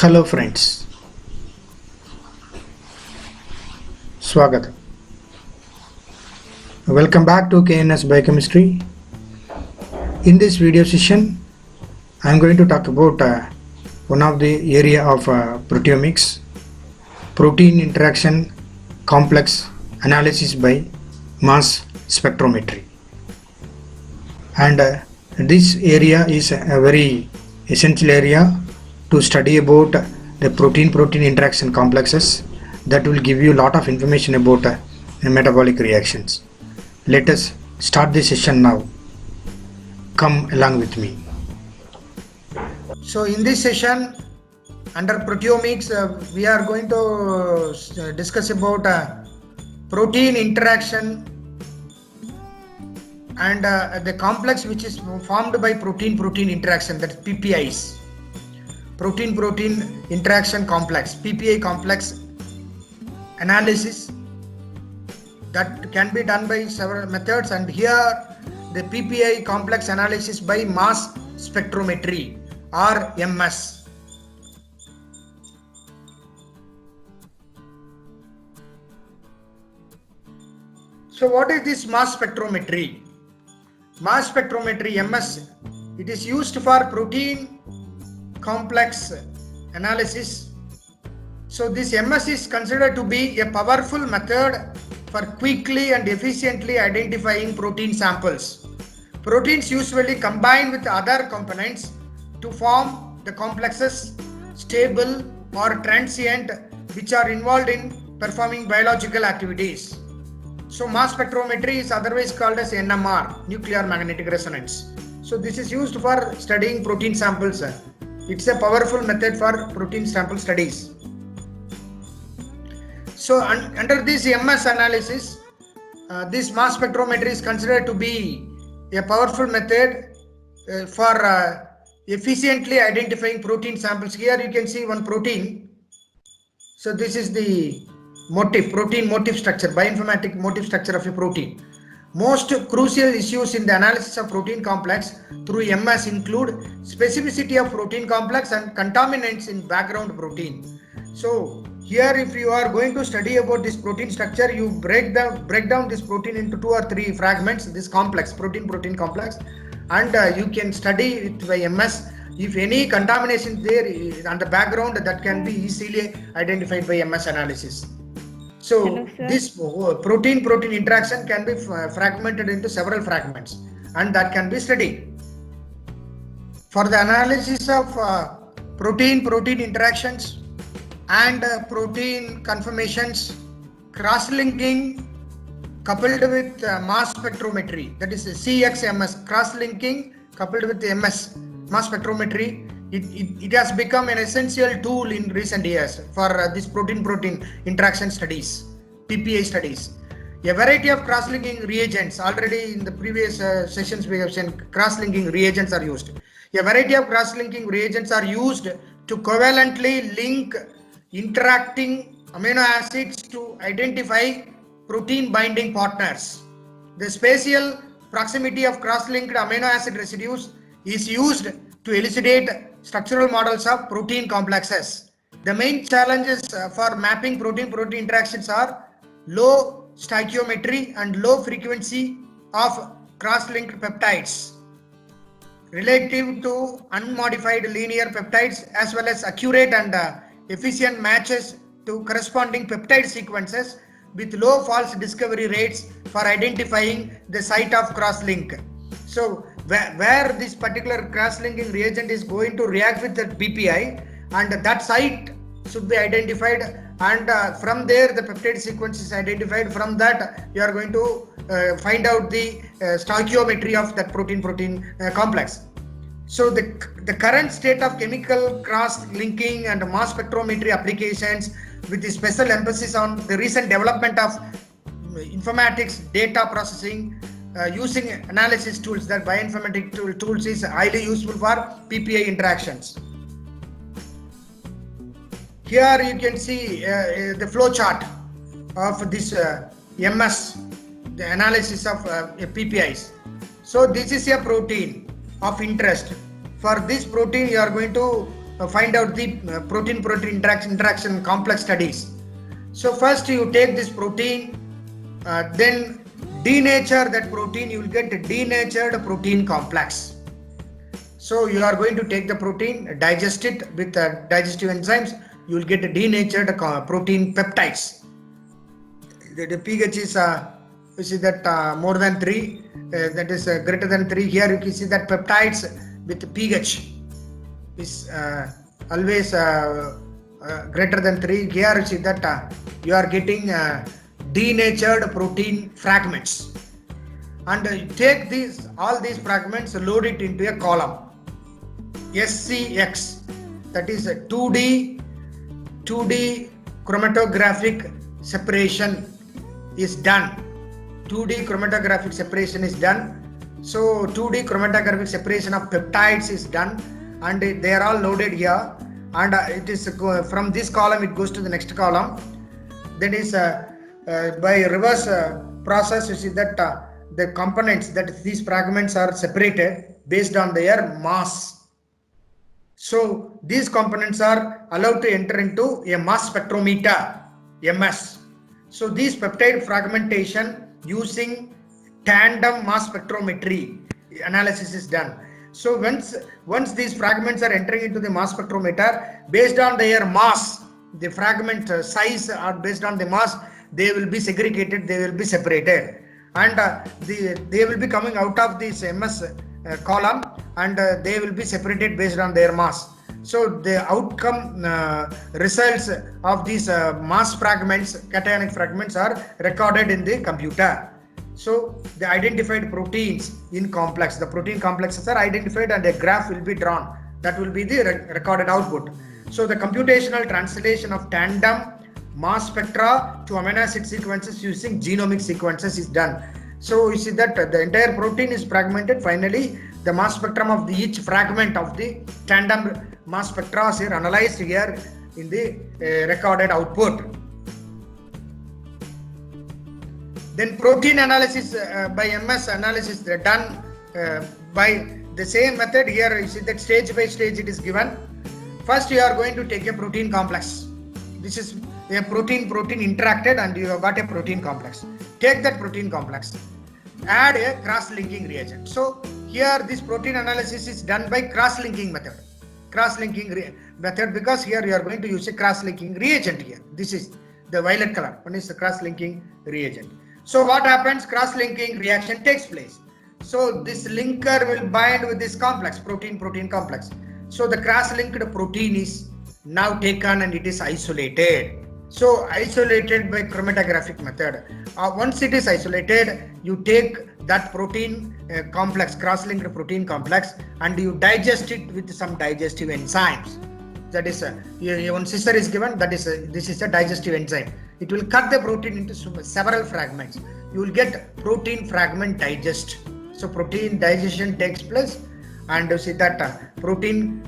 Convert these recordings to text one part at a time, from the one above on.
Hello friends, Swagath. Welcome back to KNS Biochemistry. In this video session, I am going to talk about one of the area of proteomics, protein interaction complex analysis by mass spectrometry. And this area is a very essential area to study about the protein-protein interaction complexes that will give you a lot of information about metabolic reactions. Let us start the session now. Come along with me. So in this session under proteomics we are going to discuss about protein interaction and the complex which is formed by protein-protein interaction, that is PPIs. Protein-protein interaction complex, PPI complex analysis that can be done by several methods, and here the PPI complex analysis by mass spectrometry or MS. So what is this mass spectrometry? Mass spectrometry, MS, it is used for protein complex analysis. So this MS is considered to be a powerful method for quickly and efficiently identifying protein samples. Proteins usually combine with other components to form the complexes, stable or transient, which are involved in performing biological activities. So mass spectrometry is otherwise called as NMR, nuclear magnetic resonance. So this is used for studying protein samples. It's a powerful method for protein sample studies. So under this MS analysis, this mass spectrometry is considered to be a powerful method for efficiently identifying protein samples. Here you can see one protein. So this is the protein motif structure, bioinformatic motif structure of a protein. Most crucial issues in the analysis of protein complex through MS include specificity of protein complex and contaminants in background protein. So here if you are going to study about this protein structure, you break down this protein into 2 or 3 fragments, this complex, protein complex, and you can study it by MS. If any contamination there on the background, that can be easily identified by MS analysis. So this protein-protein interaction can be fragmented into several fragments, and that can be studied. For the analysis of protein-protein interactions and protein conformations, cross-linking coupled with mass spectrometry, that is CXMS, cross-linking coupled with MS, mass spectrometry, it has become an essential tool in recent years for this protein-protein interaction studies, PPI studies. A variety of cross-linking reagents, already in the previous sessions we have seen cross-linking reagents are used. A variety of cross-linking reagents are used to covalently link interacting amino acids to identify protein binding partners. The spatial proximity of cross-linked amino acid residues is used to elucidate structural models of protein complexes. The main challenges for mapping protein-protein interactions are low stoichiometry and low frequency of cross-linked peptides relative to unmodified linear peptides, as well as accurate and efficient matches to corresponding peptide sequences with low false discovery rates for identifying the site of cross-link. So where this particular cross-linking reagent is going to react with the PPI, and that site should be identified, and from there the peptide sequence is identified. From that you are going to find out the stoichiometry of that protein-protein complex. So the current state of chemical cross-linking and mass spectrometry applications, with the special emphasis on the recent development of informatics data processing using analysis tools, that bioinformatic tools is highly useful for PPI interactions. Here you can see the flow chart of this MS, the analysis of PPIs. So this is a protein of interest. For this protein you are going to find out the protein-protein interaction complex studies. So first you take this protein, then denature that protein, you will get a denatured protein complex. So you are going to take the protein, digest it with digestive enzymes, you will get a denatured protein peptides. The pH is you see that more than 3, that is greater than 3. Here you can see that peptides with pH is always greater than 3. Here you see that you are getting denatured protein fragments, and take all these fragments, load it into a column SCX, that is a 2D chromatographic separation is done. 2D chromatographic separation is done. So 2D chromatographic separation of peptides is done, and they are all loaded here, and it is from this column it goes to the next column. That is by reverse process, you see that the components, that these fragments are separated based on their mass. So these components are allowed to enter into a mass spectrometer, MS. So these peptide fragmentation using tandem mass spectrometry analysis is done. So once these fragments are entering into the mass spectrometer, based on their mass, the fragment size are based on the mass, they will be segregated, they will be separated, and they will be coming out of this MS column, and they will be separated based on their mass. So the outcome results of these mass fragments, cationic fragments, are recorded in the computer. So the identified proteins in complex, the protein complexes are identified, and a graph will be drawn. That will be the recorded output. So the computational translation of tandem mass spectra to amino acid sequences using genomic sequences is done. So you see that the entire protein is fragmented. Finally, the mass spectrum of each fragment of the tandem mass spectra is analyzed here in the recorded output. Then protein analysis by MS analysis done by the same method. Here you see that stage by stage it is given. First you are going to take a protein complex. This is a protein interacted, and you have got a protein complex. Take that protein complex, add a cross-linking reagent. So here this protein analysis is done by cross-linking method. Cross-linking method, because here you are going to use a cross-linking reagent here. This is the violet color. One is the cross-linking reagent. So what happens? Cross-linking reaction takes place. So this linker will bind with this complex, protein complex. So the cross-linked protein is now taken and it is isolated. So isolated by chromatographic method. Once it is isolated, you take that protein complex, cross-linked protein complex, and you digest it with some digestive enzymes. That is one scissor is given. That is this is a digestive enzyme. It will cut the protein into several fragments. You will get protein fragment digest. So protein digestion takes place, and you see that protein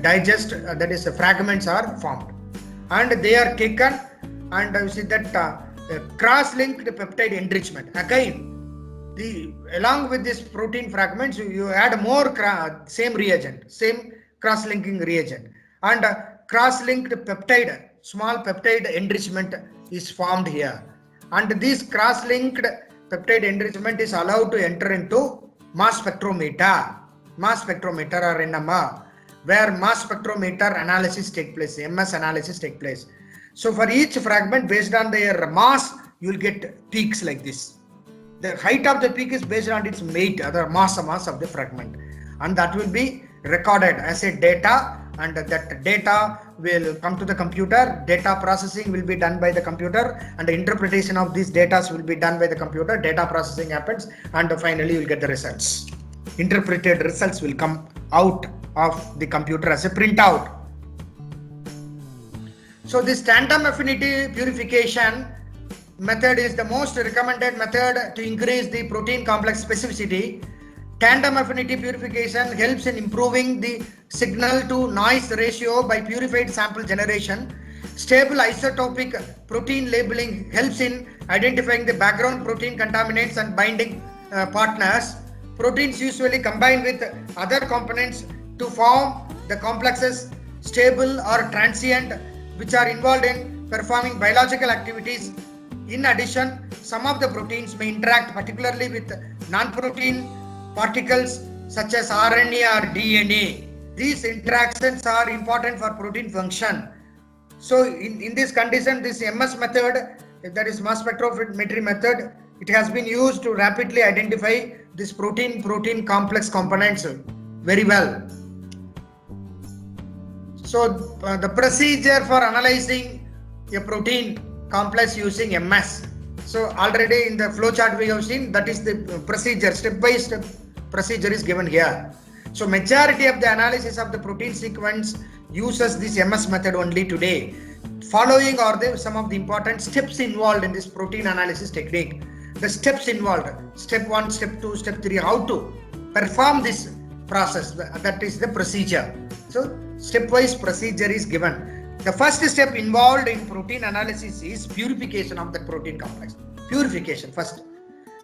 digest, that is fragments are formed, and they are taken, and you see that cross-linked peptide enrichment. Again, along with this protein fragments, you add more same reagent, same cross-linking reagent, and cross-linked peptide, small peptide enrichment is formed here, and this cross-linked peptide enrichment is allowed to enter into mass spectrometer or NMR, where mass spectrometer analysis take place, MS analysis take place. So for each fragment, based on their mass, you will get peaks like this. The height of the peak is based on its weight, the mass of the fragment, and that will be recorded as a data, and that data will come to the computer. Data processing will be done by the computer, and the interpretation of these data will be done by the computer. Data processing happens, and finally you will get the results. Interpreted results will come out of the computer as a printout. So this tandem affinity purification method is the most recommended method to increase the protein complex specificity. Tandem affinity purification helps in improving the signal to noise ratio by purified sample generation. Stable isotopic protein labeling helps in identifying the background protein contaminants and binding partners. Proteins usually combine with other components to form the complexes stable or transient, which are involved in performing biological activities. In addition, some of the proteins may interact particularly with non-protein particles such as RNA or DNA. These interactions are important for protein function. So in this condition, this MS method, that is mass spectrometry method, it has been used to rapidly identify this protein complex components very well. So the procedure for analyzing a protein complex using MS. So already in the flow chart we have seen, that is the procedure, step by step procedure is given here. So majority of the analysis of the protein sequence uses this MS method only today. Following are some of the important steps involved in this protein analysis technique. The steps involved, step 1, step 2, step 3, how to perform this process, that is the procedure. So stepwise procedure is given. The first step involved in protein analysis is purification of the protein complex. Purification first,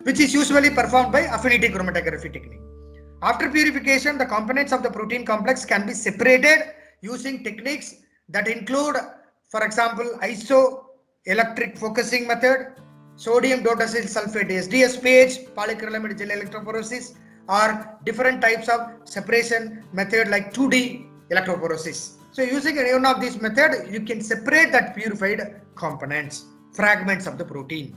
which is usually performed by affinity chromatography technique. After purification, the components of the protein complex can be separated using techniques that include, for example, isoelectric focusing method, sodium dotacyl sulfate SDSPH, polyacrylamide gel electrophoresis, or different types of separation method like 2D electrophoresis. So using any one of these methods, you can separate that purified components, fragments of the protein.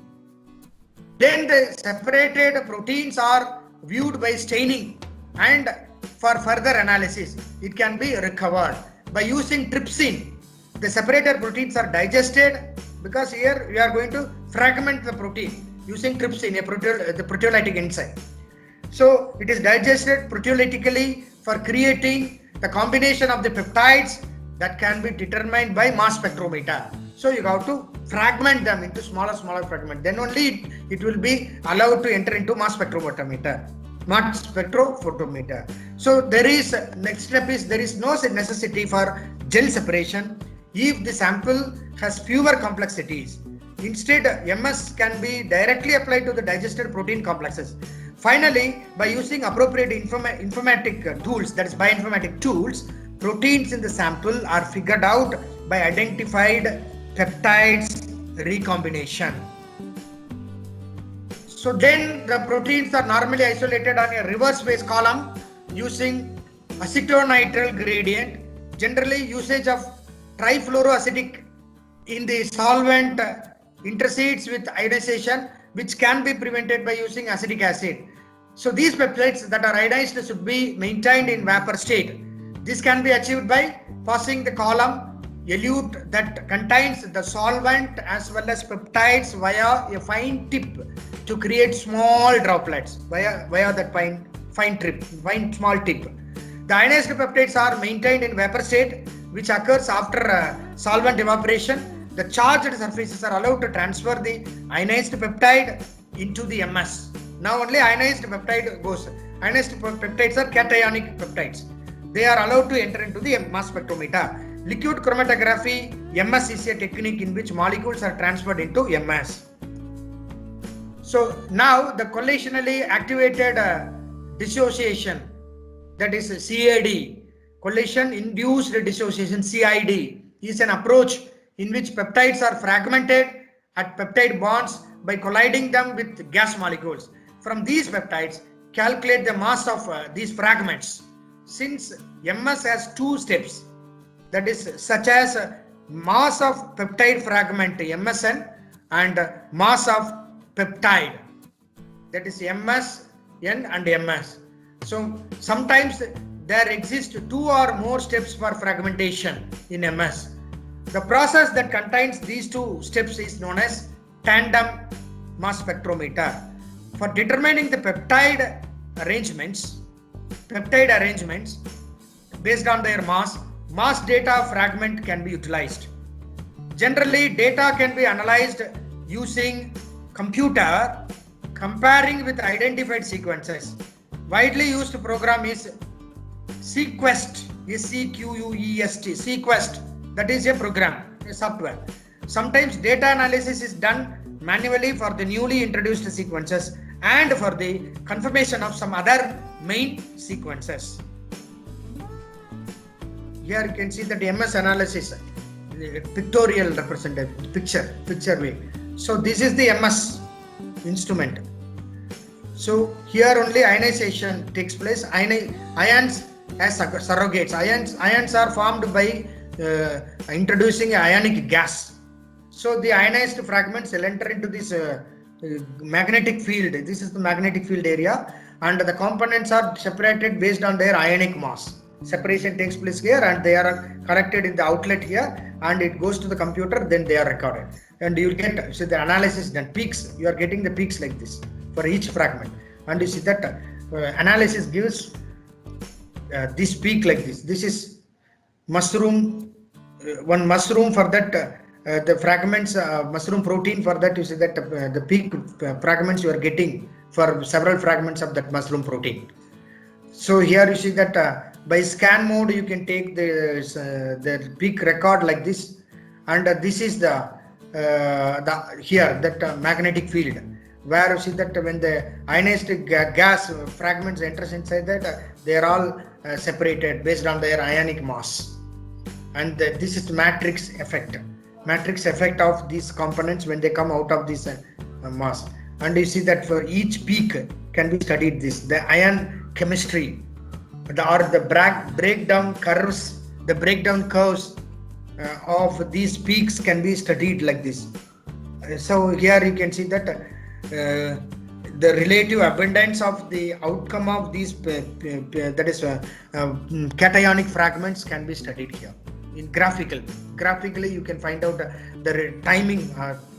Then the separated proteins are viewed by staining, and for further analysis, it can be recovered by using trypsin. The separated proteins are digested, because here we are going to fragment the protein using trypsin, the proteolytic enzyme. So it is digested proteolytically for creating the combination of the peptides that can be determined by mass spectrometer. So you have to fragment them into smaller fragments. Then only it will be allowed to enter into mass spectrophotometer. So there is, next step is, there is no necessity for gel separation if the sample has fewer complexities. Instead, MS can be directly applied to the digested protein complexes. Finally, by using appropriate informatic tools, that is bioinformatic tools, proteins in the sample are figured out by identified peptides recombination. So then the proteins are normally isolated on a reverse phase column using acetonitrile gradient. Generally, usage of trifluoroacetic in the solvent intercedes with ionization, which can be prevented by using acetic acid. So these peptides that are ionized should be maintained in vapor state. This can be achieved by passing the column elute that contains the solvent as well as peptides via a fine tip to create small droplets via that fine small tip. The ionized peptides are maintained in vapor state, which occurs after solvent evaporation. The charged surfaces are allowed to transfer the ionized peptide into the MS. Now only ionized peptide goes. Ionized peptides are cationic peptides. They are allowed to enter into the mass spectrometer. Liquid chromatography, MS, is a technique in which molecules are transferred into MS. So now the collationally activated dissociation, that is CAD, collation induced dissociation, CID, is an approach in which peptides are fragmented at peptide bonds by colliding them with gas molecules. From these peptides, calculate the mass of these fragments. Since MS has two steps, that is such as mass of peptide fragment MSN and mass of peptide, that is MSN and MS. So sometimes there exist two or more steps for fragmentation in MS. The process that contains these two steps is known as tandem mass spectrometer. For determining the peptide arrangements based on their mass data fragment can be utilized. Generally, data can be analyzed using computer comparing with identified sequences. Widely used program is seQuest, SEQUEST, seQuest. That is a program, a software. Sometimes data analysis is done manually for the newly introduced sequences and for the confirmation of some other main sequences. here you can see that MS analysis, pictorial representative, picture way. So this is the MS instrument. So here only ionization takes place. Ions as surrogates. Ions are formed by introducing ionic gas. So the ionized fragments will enter into this magnetic field. This is the magnetic field area, and the components are separated based on their ionic mass. Separation takes place here, and they are collected in the outlet here, and it goes to the computer. Then they are recorded, and you will get, so the analysis then peaks. You are getting the peaks like this for each fragment, and you see that analysis gives this peak like this. This is mushroom, one mushroom. For that the fragments, mushroom protein, for that you see that the peak fragments you are getting for several fragments of that mushroom protein. So here you see that by scan mode you can take the peak record like this, and this is the here that magnetic field, where you see that when the ionized gas fragments enters inside that, they are all separated based on their ionic mass. And this is the matrix effect of these components when they come out of this mass. And you see that for each peak can be studied, the ion chemistry, or the breakdown curves, the breakdown curves of these peaks can be studied like this. So here you can see that the relative abundance of the outcome of these that is cationic fragments can be studied here. In graphically you can find out the timing,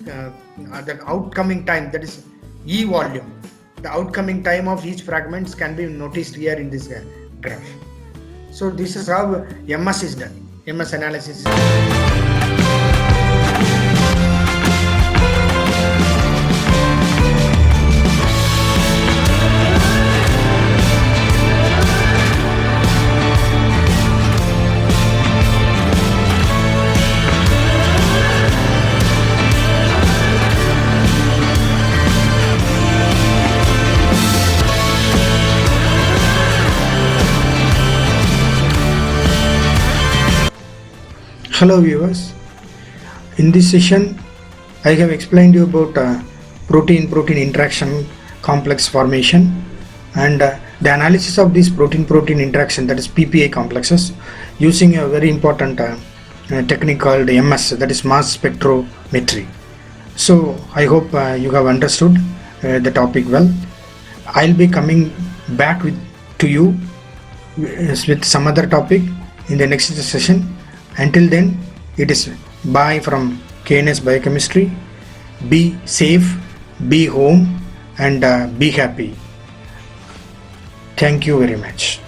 the outcoming time, that is E volume. The outcoming time of each fragments can be noticed here in this graph. So this is how MS is done. MS analysis is done. Hello viewers, in this session I have explained you about protein-protein interaction complex formation and the analysis of this protein-protein interaction, that is PPI complexes, using a very important technique called MS, that is mass spectrometry. So I hope you have understood the topic well. I'll be coming back to you with some other topic in the next session. Until then, it is bye from KNS Biochemistry. Be safe, be home, and be happy. Thank you very much.